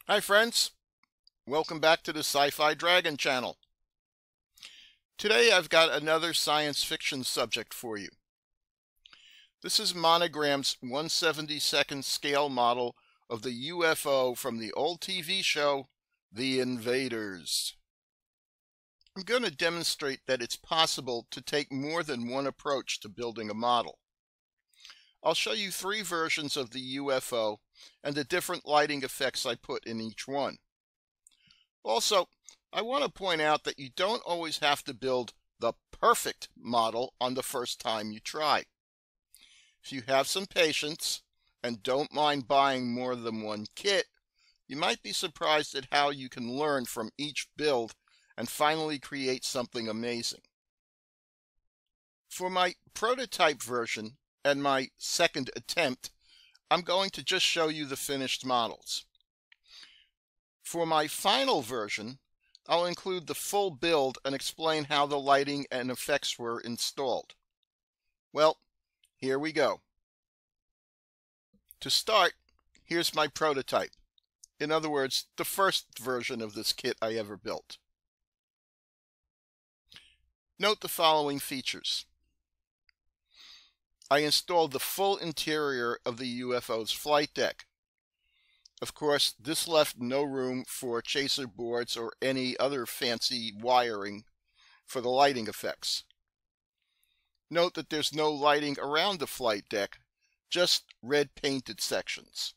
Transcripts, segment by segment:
Hi friends, welcome back to the Sci-Fi Dragon channel. Today I've got another science fiction subject for you. This is Monogram's 1/72nd scale model of the UFO from the old TV show, The Invaders. I'm going to demonstrate that it's possible to take more than one approach to building a model. I'll show you 3 versions of the UFO and the different lighting effects I put in each one. Also, I want to point out that you don't always have to build the perfect model on the first time you try. If you have some patience and don't mind buying more than one kit, you might be surprised at how you can learn from each build and finally create something amazing. For my prototype version and my second attempt, I'm going to just show you the finished models. For my final version, I'll include the full build and explain how the lighting and effects were installed. Well, here we go. To start, here's my prototype. In other words, the first version of this kit I ever built. Note the following features. I installed the full interior of the UFO's flight deck. Of course, this left no room for chaser boards or any other fancy wiring for the lighting effects. Note that there's no lighting around the flight deck, just red painted sections.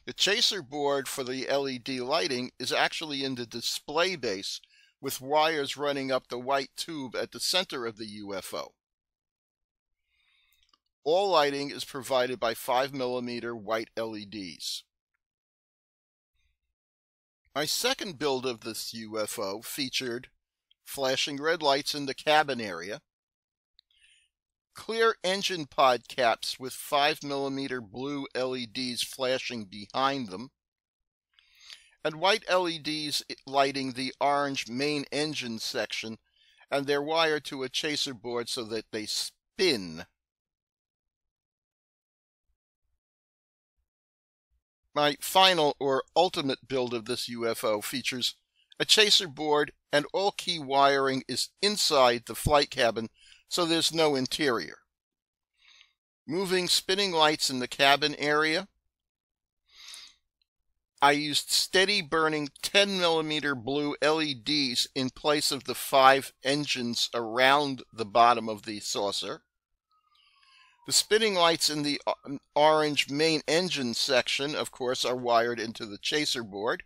The chaser board for the LED lighting is actually in the display base with wires running up the white tube at the center of the UFO. All lighting is provided by 5mm white LEDs. My second build of this UFO featured flashing red lights in the cabin area, clear engine pod caps with 5mm blue LEDs flashing behind them, and white LEDs lighting the orange main engine section, and they're wired to a chaser board so that they spin. My final or ultimate build of this UFO features a chaser board, and all key wiring is inside the flight cabin, so there's no interior. Moving spinning lights in the cabin area. I used steady burning 10mm blue LEDs in place of the 5 engines around the bottom of the saucer. The spinning lights in the orange main engine section, of course, are wired into the chaser board.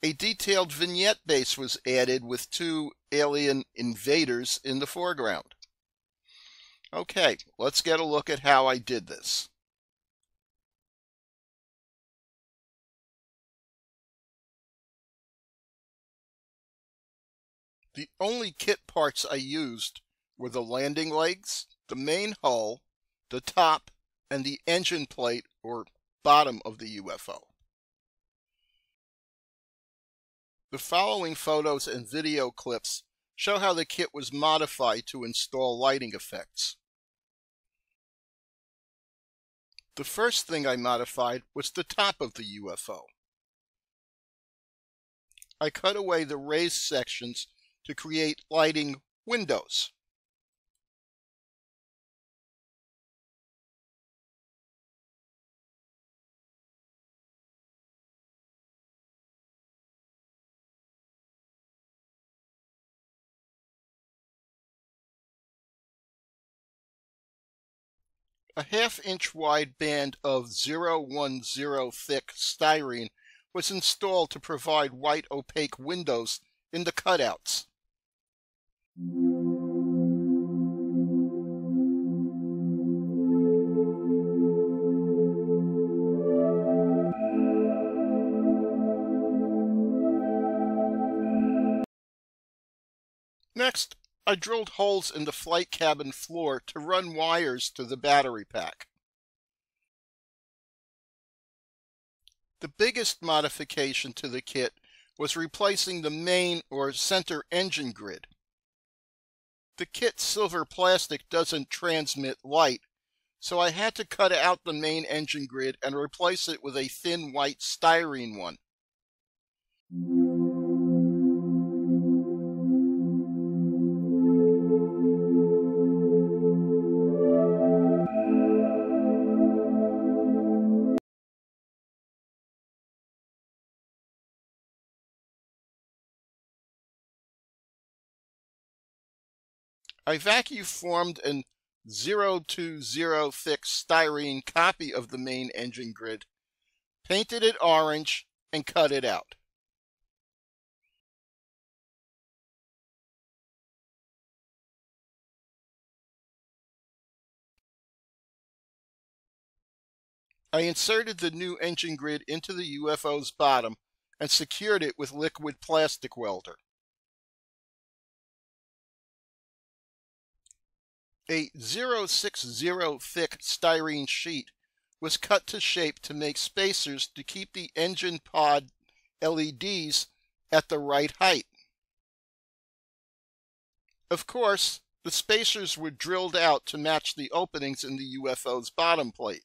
A detailed vignette base was added with 2 alien invaders in the foreground. Okay, let's get a look at how I did this. The only kit parts I used were the landing legs, the main hull, the top, and the engine plate or bottom of the UFO. The following photos and video clips show how the kit was modified to install lighting effects. The first thing I modified was the top of the UFO. I cut away the raised sections to create lighting windows. A 1/2 inch wide band of 010 thick styrene was installed to provide white opaque windows in the cutouts. Next, I drilled holes in the flight cabin floor to run wires to the battery pack. The biggest modification to the kit was replacing the main or center engine grid. The kit's silver plastic doesn't transmit light, so I had to cut out the main engine grid and replace it with a thin white styrene one. I vacuum formed an 020 thick styrene copy of the main engine grid, painted it orange, and cut it out. I inserted the new engine grid into the UFO's bottom and secured it with liquid plastic welder. A 060 thick styrene sheet was cut to shape to make spacers to keep the engine pod LEDs at the right height. Of course, the spacers were drilled out to match the openings in the UFO's bottom plate.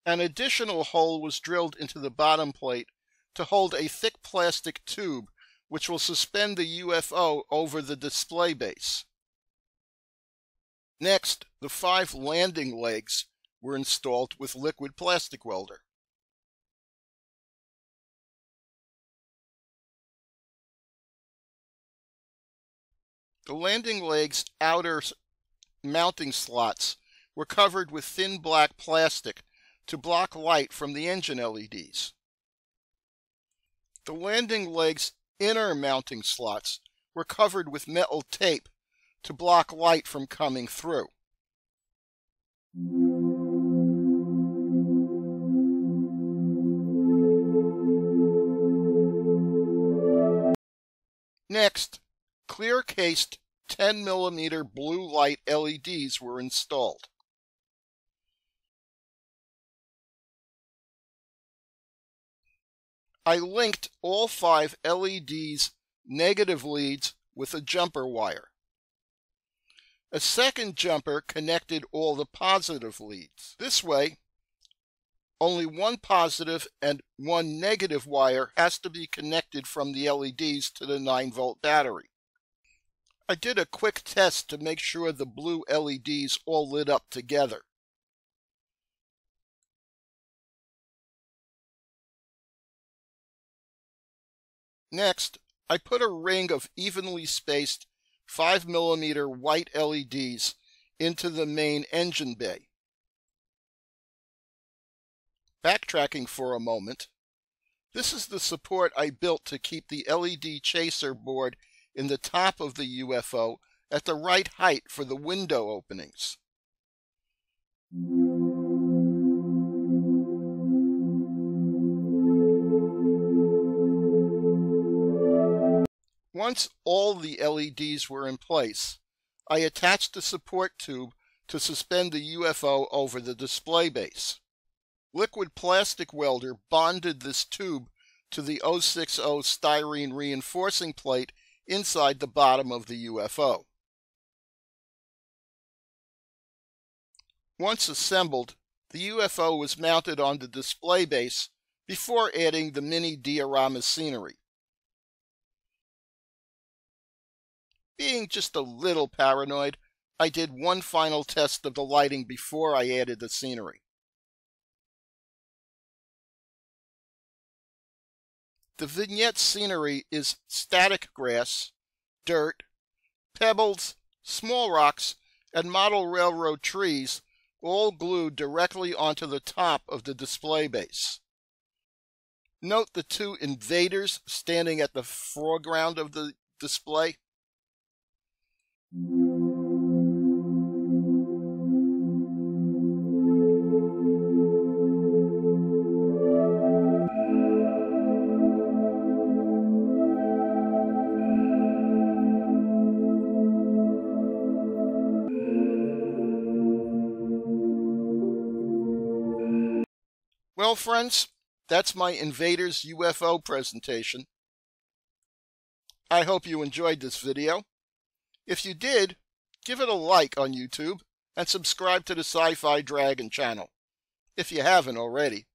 An additional hole was drilled into the bottom plate to hold a thick plastic tube which will suspend the UFO over the display base. Next, the 5 landing legs were installed with liquid plastic welder. The landing legs' outer mounting slots were covered with thin black plastic to block light from the engine LEDs. The landing legs' inner mounting slots were covered with metal tape to block light from coming through. Next, clear-cased 10mm blue light LEDs were installed. I linked all 5 LEDs' negative leads with a jumper wire. A second jumper connected all the positive leads. This way, only one positive and one negative wire has to be connected from the LEDs to the 9-volt battery. I did a quick test to make sure the blue LEDs all lit up together. Next, I put a ring of evenly spaced 5mm white LEDs into the main engine bay. Backtracking for a moment, this is the support I built to keep the LED chaser board in the top of the UFO at the right height for the window openings. Once all the LEDs were in place, I attached the support tube to suspend the UFO over the display base. Liquid plastic welder bonded this tube to the 060 styrene reinforcing plate inside the bottom of the UFO. Once assembled, the UFO was mounted on the display base before adding the mini diorama scenery. Being just a little paranoid, I did one final test of the lighting before I added the scenery. The vignette scenery is static grass, dirt, pebbles, small rocks, and model railroad trees, all glued directly onto the top of the display base. Note the 2 invaders standing at the foreground of the display. Well, friends, that's my Invaders UFO presentation. I hope you enjoyed this video. If you did, give it a like on YouTube and subscribe to the Sci-Fi Dragon channel, if you haven't already.